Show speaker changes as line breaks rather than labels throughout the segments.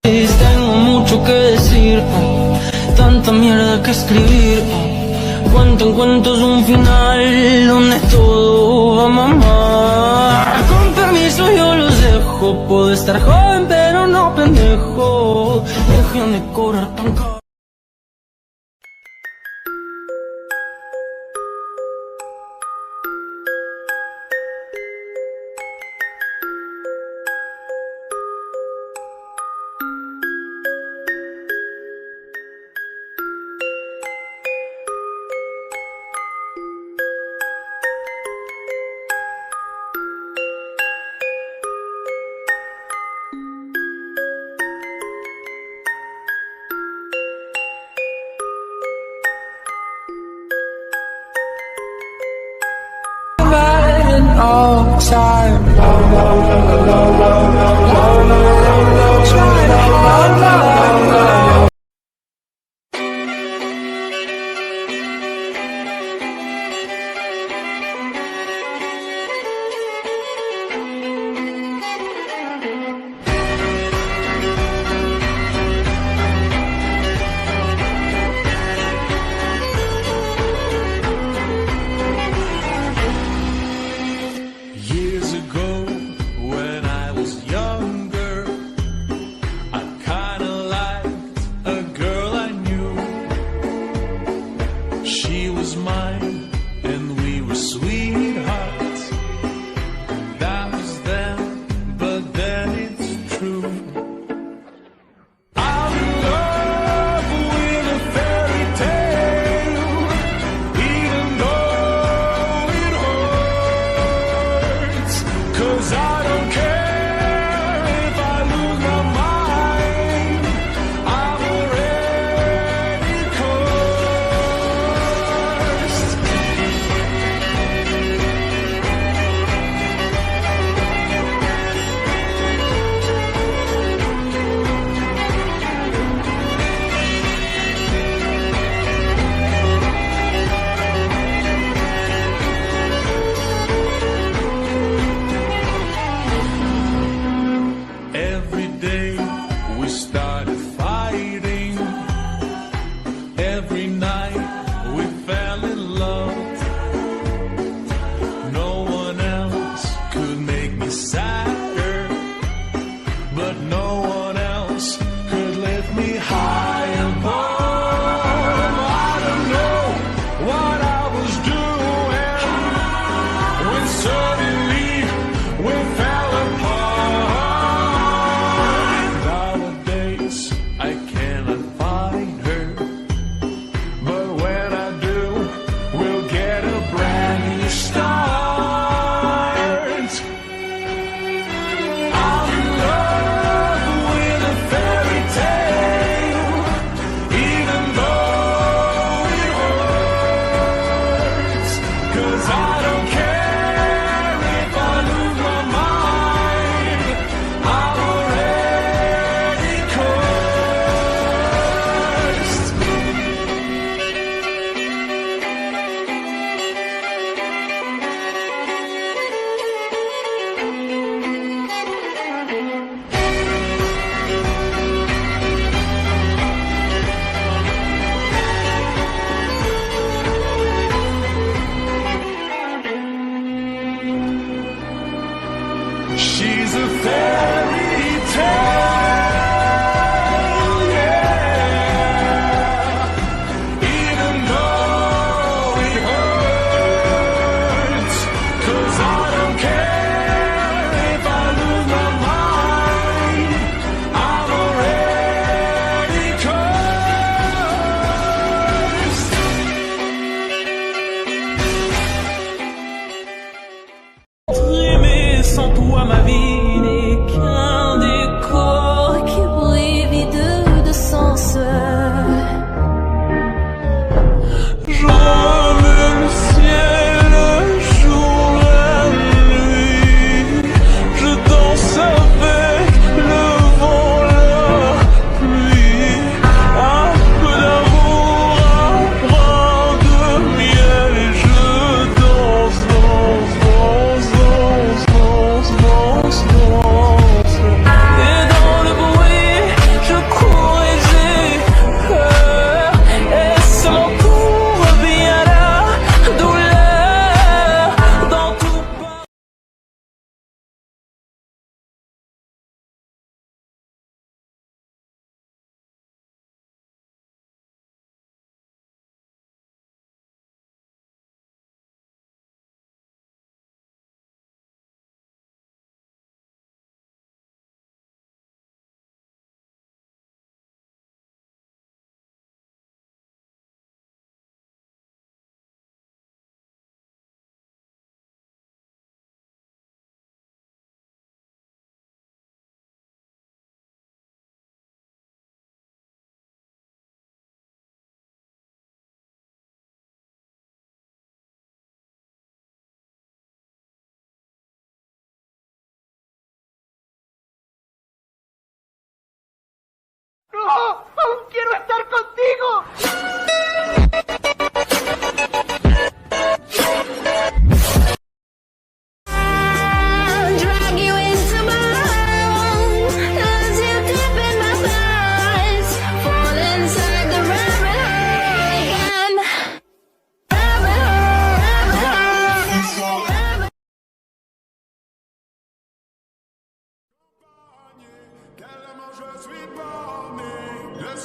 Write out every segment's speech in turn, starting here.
Tengo mucho que decir, tanta mierda que escribir. Cuento en cuentos un final donde todo va a mamar. Con permiso yo los dejo, puedo estar joven pero no pendejo. Dejen de cobrar tan caro. All time,
Years ago, when I was younger, I kinda liked a girl I knew. She was mine, and we were sweethearts. That was then, but then it's true. I'm in love with a fairy tale, even though it hurts. 'Cause I don't care if I lose my mind, I'm already cursed. Every day we started fighting. Every night we fell in love. No one else could make me sadder, but no one else could lift me high above. I don't know what I was doing when suddenly we fell apart. Nowadays I cannot find her, but when I do, we'll get a brand new start. I'm in love with a fairy tale,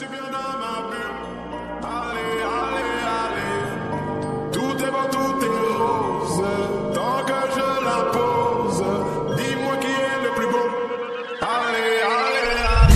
suis bien dans ma bulle. Allez, allez, allez. Tout est beau, tout est rose. Tant que je la pose, dis-moi qui est le plus beau. Allez, allez, allez.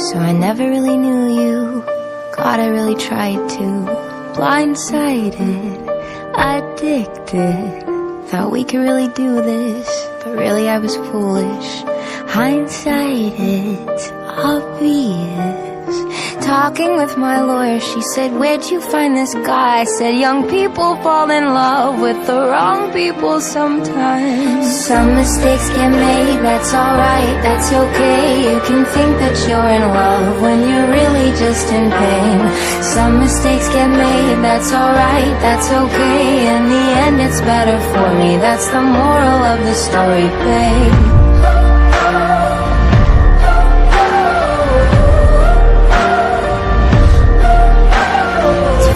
So I never really knew you. God, I really tried to. Blindsided, addicted. Thought we could really do this, but really I was foolish. Hindsight, it's obvious. Talking with my lawyer, she said, where'd you find this guy? I said, young people fall in love with the wrong people sometimes. Some mistakes get made, that's alright, that's okay. You can think that you're in love when you're really just in pain. Some mistakes get made, that's alright, that's okay. In the end it's better for me, that's the moral of the story, babe.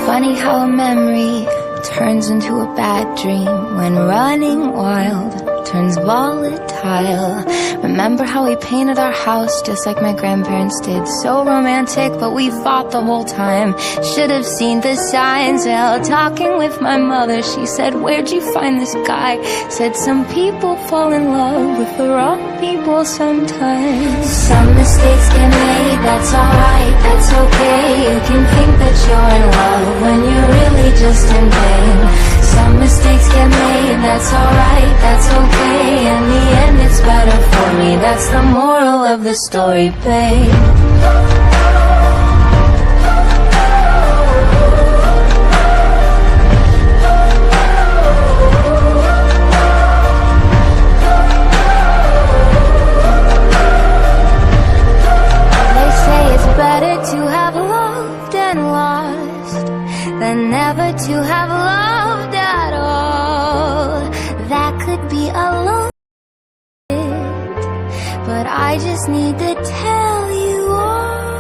Funny how a memory turns into a bad dream when running wild turns volatile. Remember how we painted our house just like my grandparents did? So romantic, but we fought the whole time. Should have seen the signs. Well, talking with my mother, she said, where'd you find this guy? Said, some people fall in love with the wrong people sometimes. Some mistakes get made, that's alright, that's okay. You can think that you're in love when you're really just in pain. Some mistakes get made, that's alright, that's okay. In the end it's better for me, that's the moral of the story, babe. To have loved and lost than never to have loved at all. That could be a long bit, but I just need to tell you all.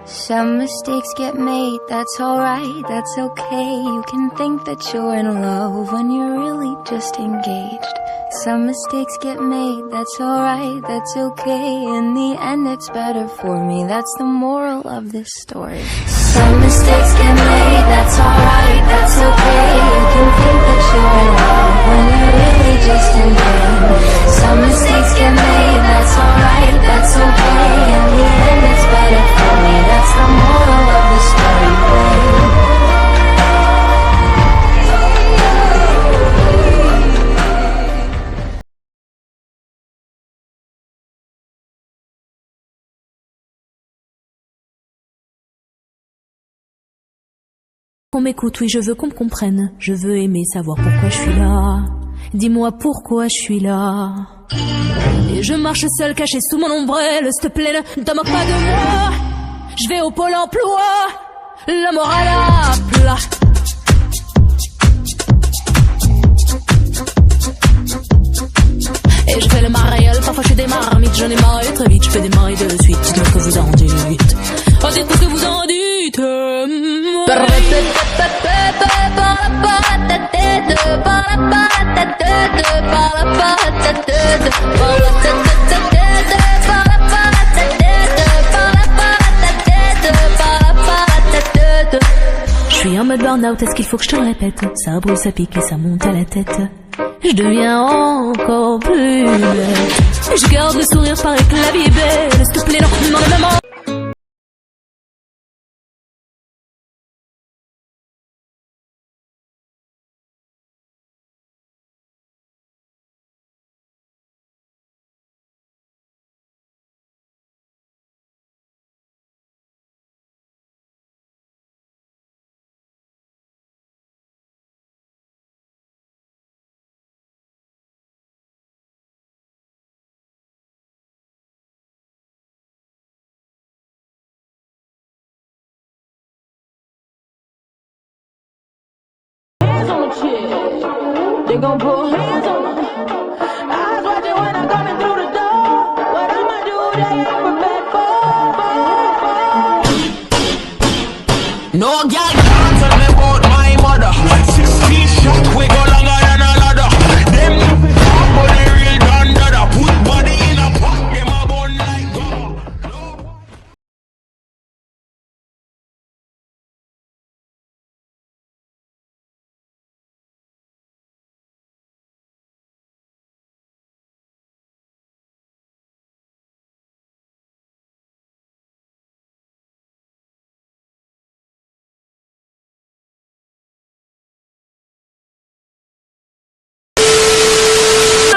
Some mistakes get made, that's alright, that's okay. You can think that you're in love when you're really just engaged. Some mistakes get made, that's alright, that's okay. In the end it's better for me, that's the moral of this story. Some mistakes get made, that's alright, that's okay. You can think that you're in love when you're really just in pain. Some mistakes get made, that's alright, that's okay. In the end it's better for me, that's the moral of the story, babe.
Qu'on m'écoute, oui, je veux qu'on me comprenne. Je veux aimer, savoir pourquoi je suis là. Dis-moi pourquoi je suis là. Et je marche seul, caché sous mon ombrelle. S'il te plaît, ne te moque pas de moi. Je vais au pôle emploi, la morale à plat. Et je fais le mariole, parfois je fais des marmites. J'en ai marre très vite, je fais des maris de suite. Dites-moi ce que vous en dites. Oh, dites-moi ce que vous en dites. Je suis en mode burn-out, est-ce qu'il faut que je te le répète? Ça brûle, ça pique et ça monte à la tête. Je deviens encore plus bête. Je garde le sourire, paraît que la vie est belle. S'il te plaît, non, demande maman.
They gon' put hands on them. Eyes watching when I'm coming through the door. What I'ma do, they ain't prepared for. No girl can't tell me about my mother. 16 shot, we go longer than a ladder. Them talk about the real dandada. Put body in a pot, them a bun like God.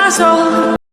my soul.